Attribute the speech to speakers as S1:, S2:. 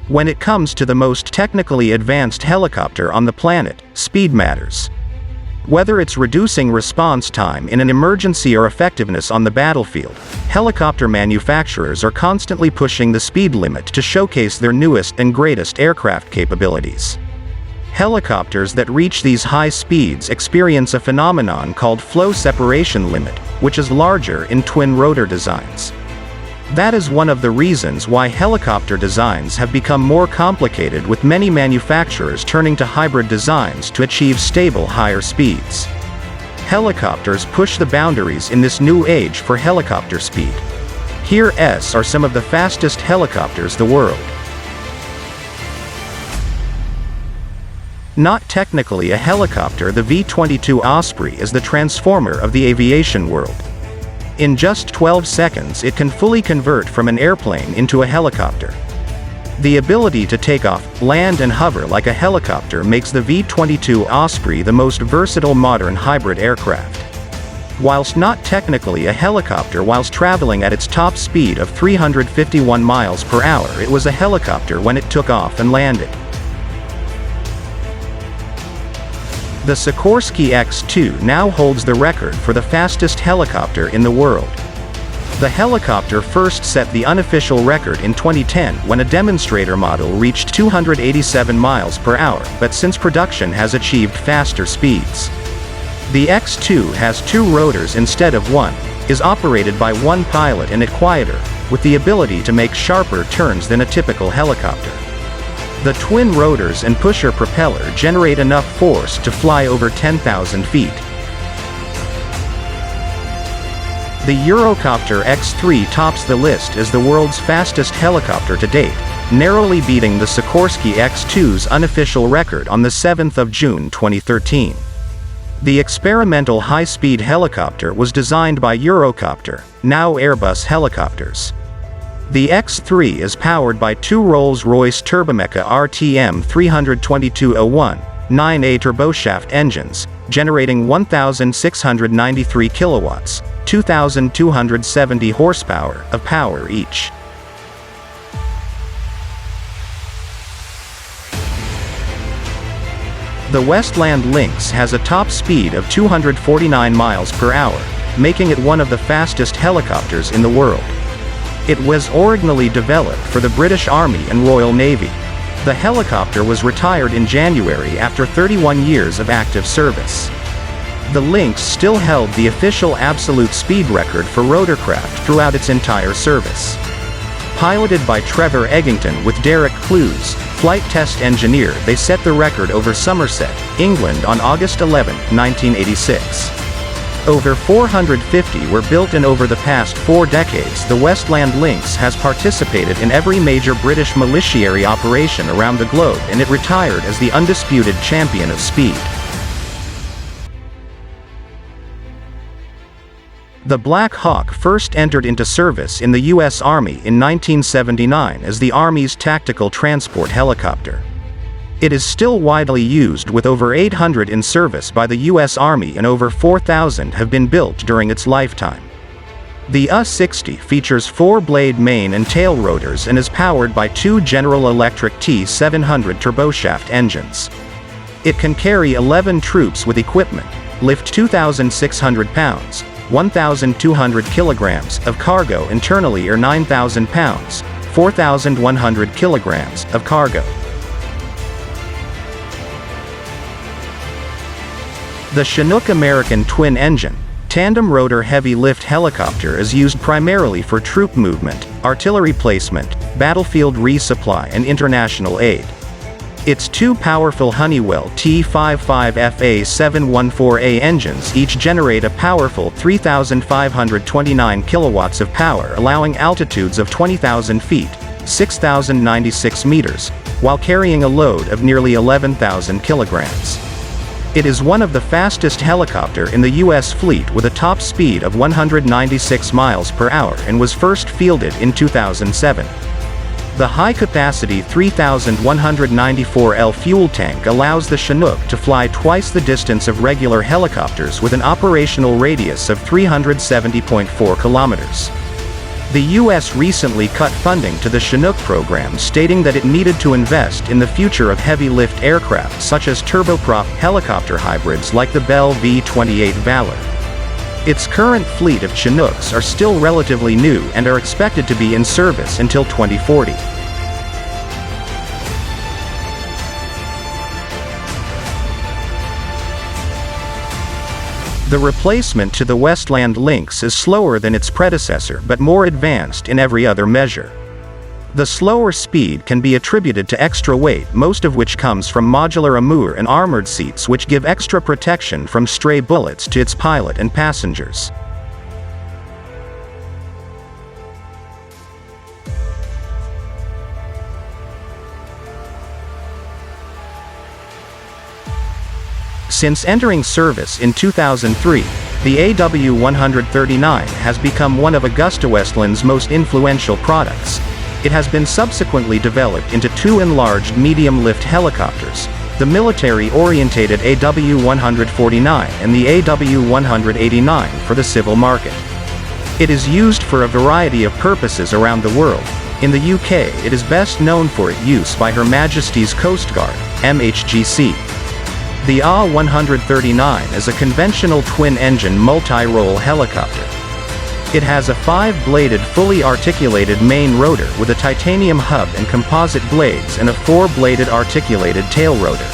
S1: When it comes to the most technically advanced helicopter on the planet, speed matters. Whether it's reducing response time in an emergency or effectiveness on the battlefield, helicopter manufacturers are constantly pushing the speed limit to showcase their newest and greatest aircraft capabilities. Helicopters that reach these high speeds experience a phenomenon called flow separation limit, which is larger in twin-rotor designs. That is one of the reasons why helicopter designs have become more complicated, with many manufacturers turning to hybrid designs to achieve stable higher speeds. Helicopters push the boundaries in this new age for helicopter speed. Here are some of the fastest helicopters in the world. Not technically a helicopter, the V-22 Osprey is the transformer of the aviation world. In just 12 seconds it can fully convert from an airplane into a helicopter. The ability to take off, land and hover like a helicopter makes the V-22 Osprey the most versatile modern hybrid aircraft. Whilst not technically a helicopter whilst traveling at its top speed of 351 miles per hour, it was a helicopter when it took off and landed. The Sikorsky X-2 now holds the record for the fastest helicopter in the world. The helicopter first set the unofficial record in 2010 when a demonstrator model reached 287 miles per hour, but since production has achieved faster speeds. The X-2 has 2 rotors instead of 1, is operated by 1 pilot and quieter, with the ability to make sharper turns than a typical helicopter. The twin rotors and pusher propeller generate enough force to fly over 10,000 feet. The Eurocopter X3 tops the list as the world's fastest helicopter to date, narrowly beating the Sikorsky X2's unofficial record on the 7th of June 2013. The experimental high-speed helicopter was designed by Eurocopter, now Airbus Helicopters. The X3 is powered by 2 Rolls-Royce Turbomeca RTM 32201, 9A turboshaft engines, generating 1,693 kilowatts, 2,270 horsepower of power each. The Westland Lynx has a top speed of 249 miles per hour, making it one of the fastest helicopters in the world. It was originally developed for the British Army and Royal Navy. The helicopter was retired in January after 31 years of active service. The Lynx still held the official absolute speed record for rotorcraft throughout its entire service. Piloted by Trevor Eggington with Derek Clues, flight test engineer, they set the record over Somerset, England on August 11, 1986. Over 450 were built, and over the past 4 decades the Westland Lynx has participated in every major British military operation around the globe, and it retired as the undisputed champion of speed. The Black Hawk first entered into service in the U.S. Army in 1979 as the Army's tactical transport helicopter. It is still widely used, with over 800 in service by the U.S. Army and over 4,000 have been built during its lifetime. The U-60 features 4-blade main and tail rotors and is powered by 2 General Electric T700 turboshaft engines. It can carry 11 troops with equipment, lift 2,600 pounds, 1,200 kilograms of cargo internally, or 9,000 pounds, 4,100 kilograms of cargo. The Chinook American twin-engine, tandem-rotor heavy-lift helicopter is used primarily for troop movement, artillery placement, battlefield resupply and international aid. Its 2 powerful Honeywell T55FA714A engines each generate a powerful 3,529 kilowatts of power, allowing altitudes of 20,000 feet, 6,096 meters, while carrying a load of nearly 11,000 kilograms. It is one of the fastest helicopter in the U.S. fleet with a top speed of 196 miles per hour and was first fielded in 2007. The high-capacity 3,194L fuel tank allows the Chinook to fly twice the distance of regular helicopters with an operational radius of 370.4 kilometers. The U.S. recently cut funding to the Chinook program, stating that it needed to invest in the future of heavy-lift aircraft such as turboprop helicopter hybrids like the Bell V-28 Valor. Its current fleet of Chinooks are still relatively new and are expected to be in service until 2040. The replacement to the Westland Lynx is slower than its predecessor but more advanced in every other measure. The slower speed can be attributed to extra weight, most of which comes from modular armor and armored seats which give extra protection from stray bullets to its pilot and passengers. Since entering service in 2003, the AW139 has become one of AgustaWestland's most influential products. It has been subsequently developed into two enlarged medium-lift helicopters, the military-orientated AW149 and the AW189 for the civil market. It is used for a variety of purposes around the world. In the UK, it is best known for its use by Her Majesty's Coast Guard, MHGC. The AW139 is a conventional twin-engine multi-role helicopter. It has a 5-bladed fully articulated main rotor with a titanium hub and composite blades and a 4-bladed articulated tail rotor.